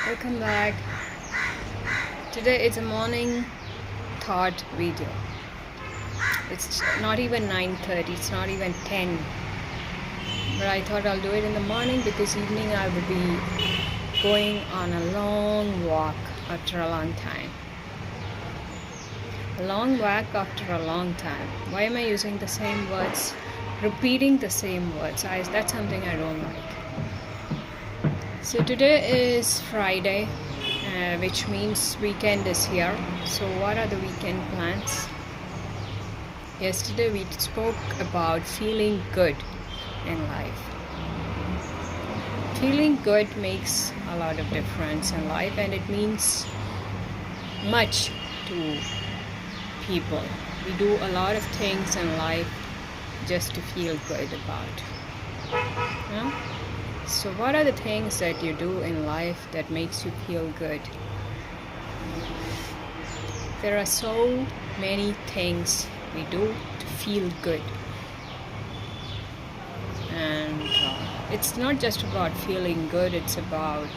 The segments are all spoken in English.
Welcome back. Today it's a morning thought video. It's not even 9:30, it's not even 10. But I thought I'll do it in the morning because evening I will be going on a long walk after a long time. A long walk after a long time. Why am I using the same words? Repeating the same words. That's something I don't like. So today is Friday, which means weekend is here. So what are the weekend plans? Yesterday we spoke about feeling good in life. Feeling good makes a lot of difference in life, and it means much to people. We do a lot of things in life just to feel good about. Yeah? So what are the things that you do in life that makes you feel good? There are so many things we do to feel good. And it's not just about feeling good, it's about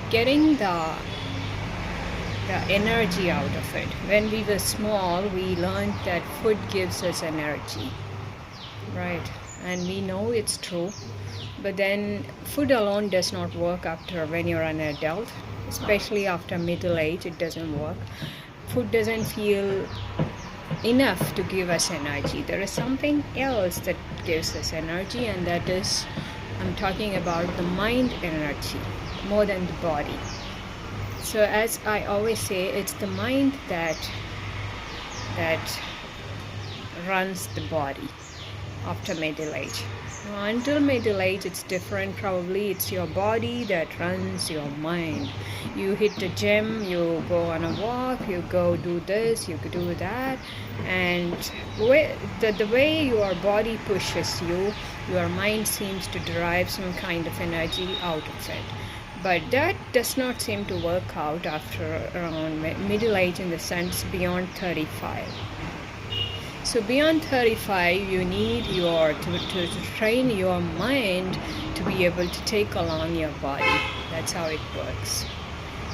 getting the energy out of it. When we were small, we learned that food gives us energy, right? And we know it's true, but then food alone does not work after when you're an adult, especially after middle age. It doesn't work. Food doesn't feel enough to give us energy. There is something else that gives us energy, and that is, I'm talking about the mind energy more than the body. So as I always say, it's the mind that runs the body after middle age. Until middle age, it's different. Probably it's your body that runs your mind. You hit the gym, you go on a walk, you go do this, you do that, and the way your body pushes you, your mind seems to derive some kind of energy out of it. But that does not seem to work out after around middle age, in the sense beyond 35. So beyond 35, you need to train your mind to be able to take along your body. That's how it works.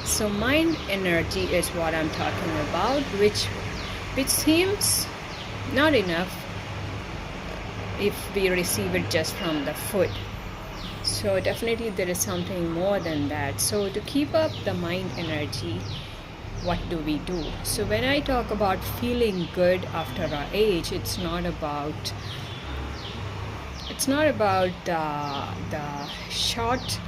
So mind energy is what I'm talking about, which seems not enough if we receive it just from the food. So definitely there is something more than that. So to keep up the mind energy, what do we do? So when I talk about feeling good after our age, it's not about the short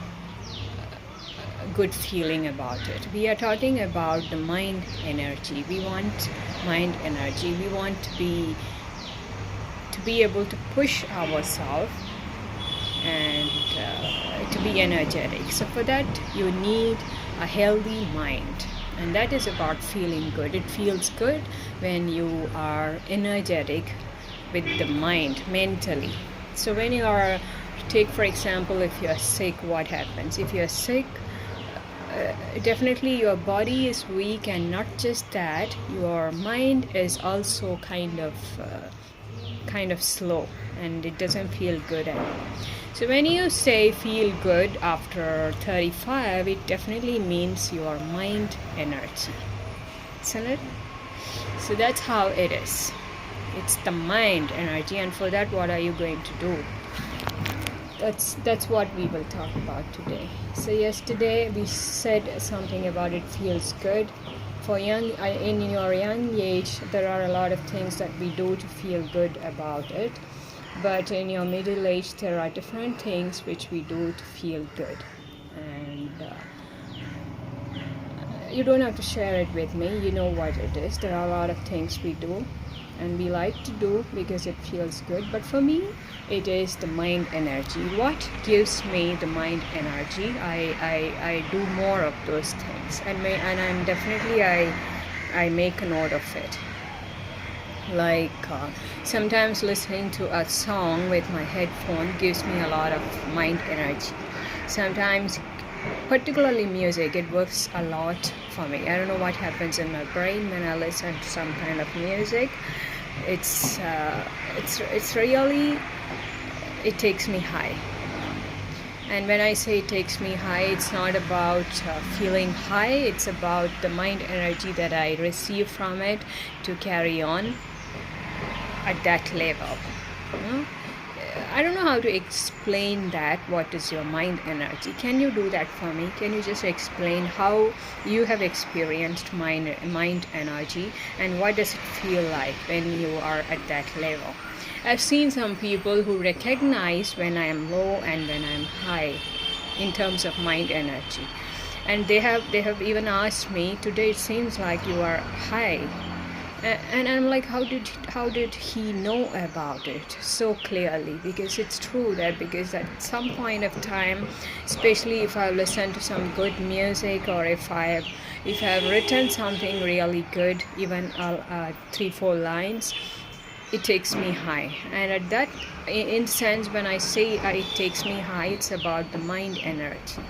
good feeling about it. We are talking about the mind energy. We want mind energy. We want to be able to push ourselves and to be energetic. So for that you need a healthy mind. And that is about feeling good. It feels good when you are energetic with the mind, mentally. So when you are, take for example, if you're sick, what happens? If you're sick, definitely your body is weak, and not just that, your mind is also kind of slow, and it doesn't feel good at all. So when you say feel good after 35, it definitely means your mind energy, isn't it? So that's how it is. It's the mind energy, and for that, what are you going to do? That's what we will talk about today. So yesterday we said something about it feels good. For in your young age, there are a lot of things that we do to feel good about it. But in your middle age, there are different things which we do to feel good. And you don't have to share it with me. You know what it is. There are a lot of things we do and we like to do because it feels good. But for me, it is the mind energy. What gives me the mind energy? I do more of those things. And I'm definitely, I make a note of it. Like sometimes listening to a song with my headphone gives me a lot of mind energy. Sometimes, particularly music, it works a lot for me. I don't know what happens in my brain when I listen to some kind of music. It's really, it takes me high. And when I say it takes me high, it's not about feeling high, it's about the mind energy that I receive from it to carry on at that level. You know? I don't know how to explain that. What is your mind energy? Can you do that for me? Can you just explain how you have experienced mind energy, and what does it feel like when you are at that level? I've seen some people who recognize when I am low and when I'm high in terms of mind energy, and they have even asked me, today it seems like you are high. And I'm like, how did he know about it so clearly? Because it's true that, because at some point of time, especially if I listen to some good music, or if I have written something really good, even 3-4 lines, it takes me high. And at that in sense, when I say it takes me high, it's about the mind energy.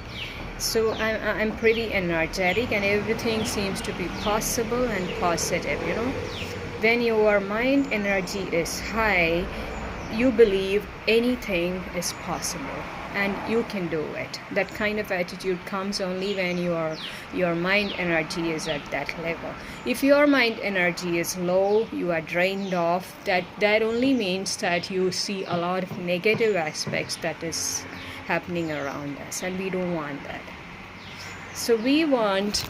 So I'm pretty energetic, and everything seems to be possible and positive, you know. When your mind energy is high, you believe anything is possible and you can do it. That kind of attitude comes only when your mind energy is at that level. If your mind energy is low, you are drained off, that only means that you see a lot of negative aspects that is happening around us, and we don't want that. So we want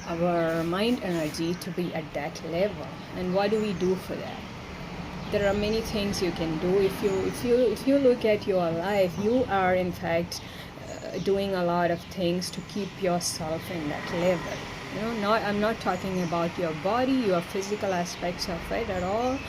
our mind energy to be at that level. And what do we do for that? There are many things you can do. If you look at your life, you are in fact doing a lot of things to keep yourself in that level. You know, I'm not talking about your body, your physical aspects of it at all.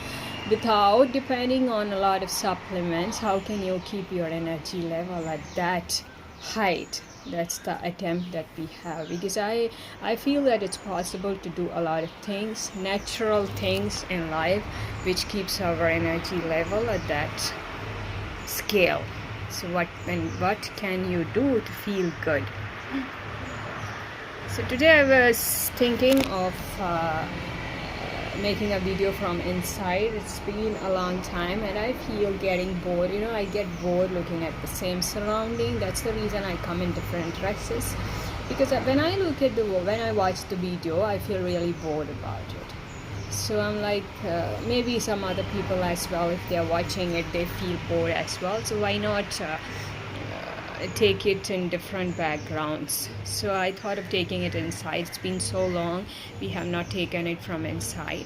Without depending on a lot of supplements, how can you keep your energy level at that height? That's the attempt that we have, because I feel that it's possible to do a lot of things, natural things in life, which keeps our energy level at that scale. So what can you do to feel good? So today I was thinking of making a video from inside. It's been a long time and I feel getting bored. You know, I get bored looking at the same surrounding. That's the reason I come in different dresses, because when I watch the video, I feel really bored about it. So I'm like, maybe some other people as well, if they're watching it, they feel bored as well. So why not take it in different backgrounds? So I thought of taking it inside. It's been so long we have not taken it from inside,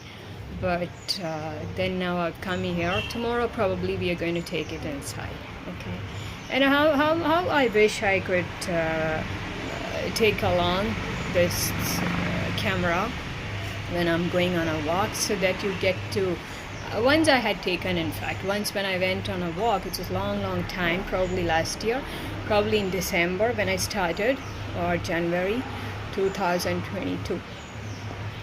but then now I've come here. Tomorrow probably we are going to take it inside. Okay. And how I wish I could take along this camera when I'm going on a walk, so that you get to once I had taken, in fact, once when I went on a walk, it was long time, probably last year, probably in December when I started, or January 2022.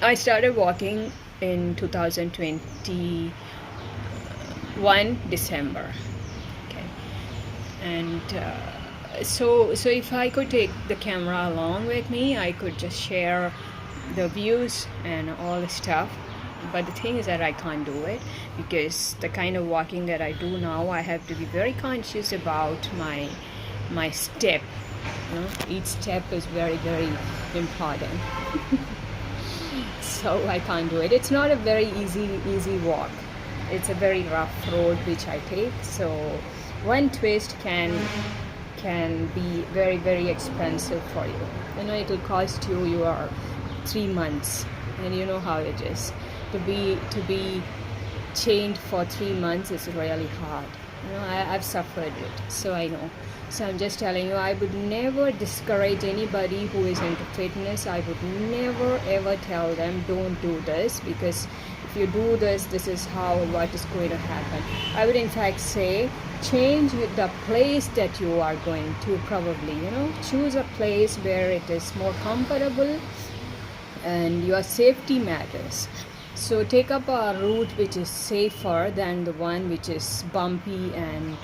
I started walking in 2021 December. Okay. And so if I could take the camera along with me, I could just share the views and all the stuff. But the thing is that I can't do it, because the kind of walking that I do now, I have to be very conscious about my step. You know, each step is very important. So I can't do it. It's not a very easy walk. It's a very rough road which I take. So one twist can be very expensive for you. You know, it will cost you your 3 months, and you know how it is. To be chained for 3 months is really hard. You know, I've suffered it, so I know. So I'm just telling you, I would never discourage anybody who is into fitness. I would never ever tell them don't do this, because if you do this, this is what is going to happen. I would in fact say, change the place that you are going to. Probably, you know, choose a place where it is more comfortable and your safety matters. So take up a route which is safer than the one which is bumpy, and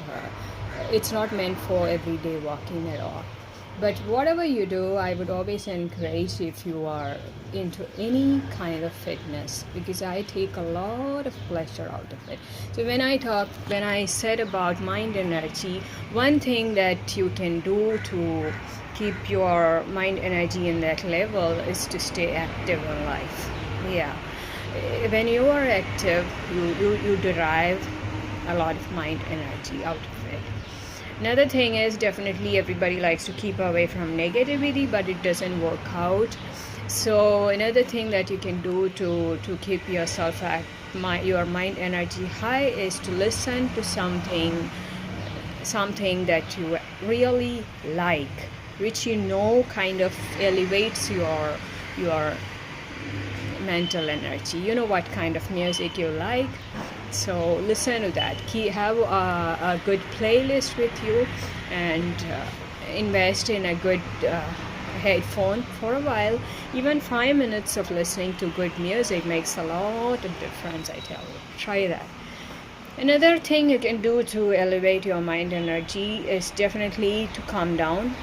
it's not meant for everyday walking at all. But whatever you do, I would always encourage if you are into any kind of fitness, because I take a lot of pleasure out of it. So when I said about mind energy, one thing that you can do to keep your mind energy in that level is to stay active in life. Yeah. When you are active, you derive a lot of mind energy out of it. Another thing is, definitely everybody likes to keep away from negativity, but it doesn't work out. So another thing that you can do to keep yourself your mind energy high is to listen to something that you really like, which you know kind of elevates your mental energy. You know what kind of music you like, so listen to that. Have a good playlist with you, and invest in a good headphone for a while. Even 5 minutes of listening to good music makes a lot of difference, I tell you. Try that. Another thing you can do to elevate your mind energy is definitely to calm down.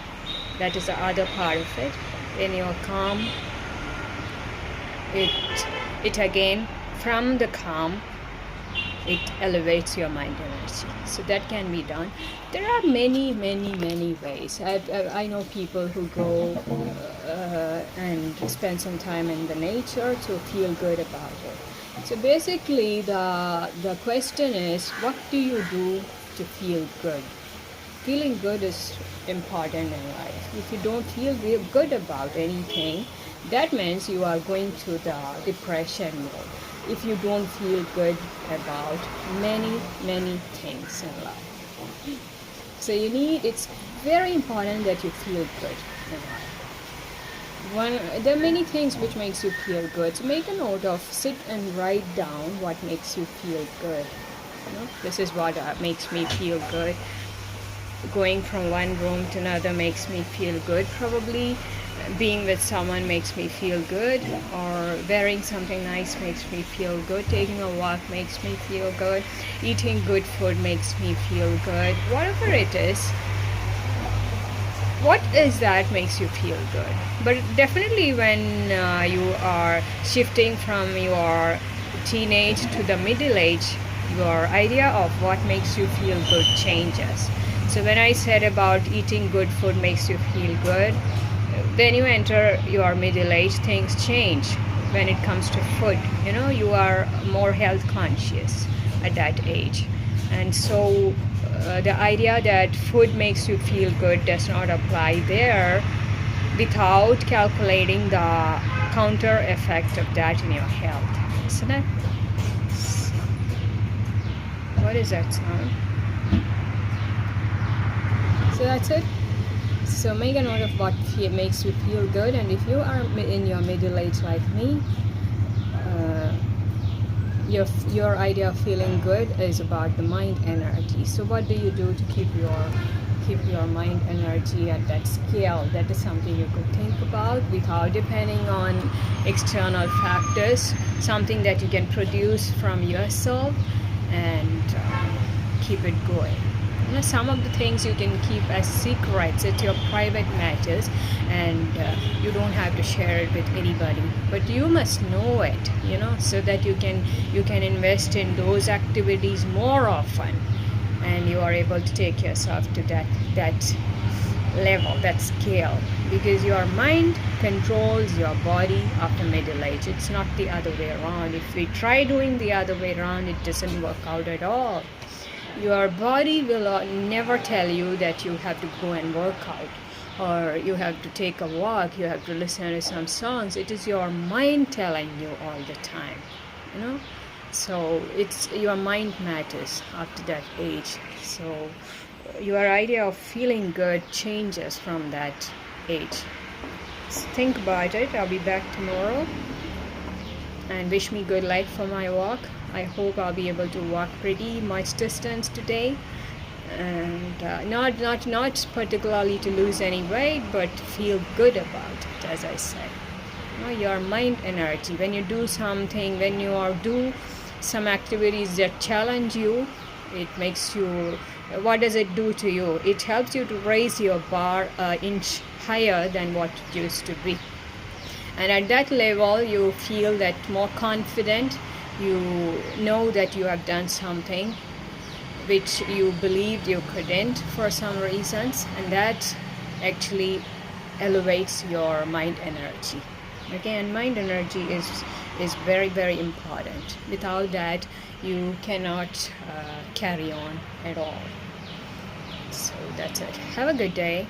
That is the other part of it. When you're calm, it again, from the calm, it elevates your mind energy. So that can be done. There are many ways. I know people who go and spend some time in the nature to feel good about it. So basically the question is, what do you do to feel good? Feeling good is important in life. If you don't feel good about anything, that means you are going to the depression mode. If you don't feel good about many things in life, so it's very important that you feel good in life. There are many things which makes you feel good. So make a note of, sit and write down what makes you feel good. This is what makes me feel good. Going from one room to another makes me feel good. Probably being with someone makes me feel good, or wearing something nice makes me feel good. Taking a walk makes me feel good. Eating good food makes me feel good. Whatever it is, what is that makes you feel good? But definitely when you are shifting from your teenage to the middle age, your idea of what makes you feel good changes. So when I said about eating good food makes you feel good, when you enter your middle age, things change. When it comes to food, you are more health conscious at that age. And so the idea that food makes you feel good does not apply there, without calculating the counter effect of that in your health. Isn't it? What is that sound? So that's it. So make a note of what makes you feel good, and if you are in your middle age like me, your idea of feeling good is about the mind energy. So what do you do to keep your mind energy at that scale? That is something you could think about without depending on external factors. Something that you can produce from yourself and keep it going. Some of the things you can keep as secrets. It's your private matters, and you don't have to share it with anybody. But you must know it, so that you can invest in those activities more often, and you are able to take yourself to that level, that scale, because your mind controls your body after middle age. It's not the other way around. If we try doing the other way around, it doesn't work out at all. Your body will never tell you that you have to go and work out, or you have to take a walk, you have to listen to some songs. It is your mind telling you all the time, So it's your mind matters after that age. So your idea of feeling good changes from that age. So think about it. I'll be back tomorrow, and wish me good luck for my walk. I hope I'll be able to walk pretty much distance today, and not particularly to lose any weight, but feel good about it, as I said. Your mind energy. When you do something, when you do some activities that challenge you, It makes you, what does it do to you? It helps you to raise your bar an inch higher than what it used to be. And at that level, you feel that more confident. You know that you have done something which you believed you couldn't for some reasons, and that actually elevates your mind energy. Again, mind energy is very, very important. Without that, you cannot carry on at all. So that's it. Have a good day.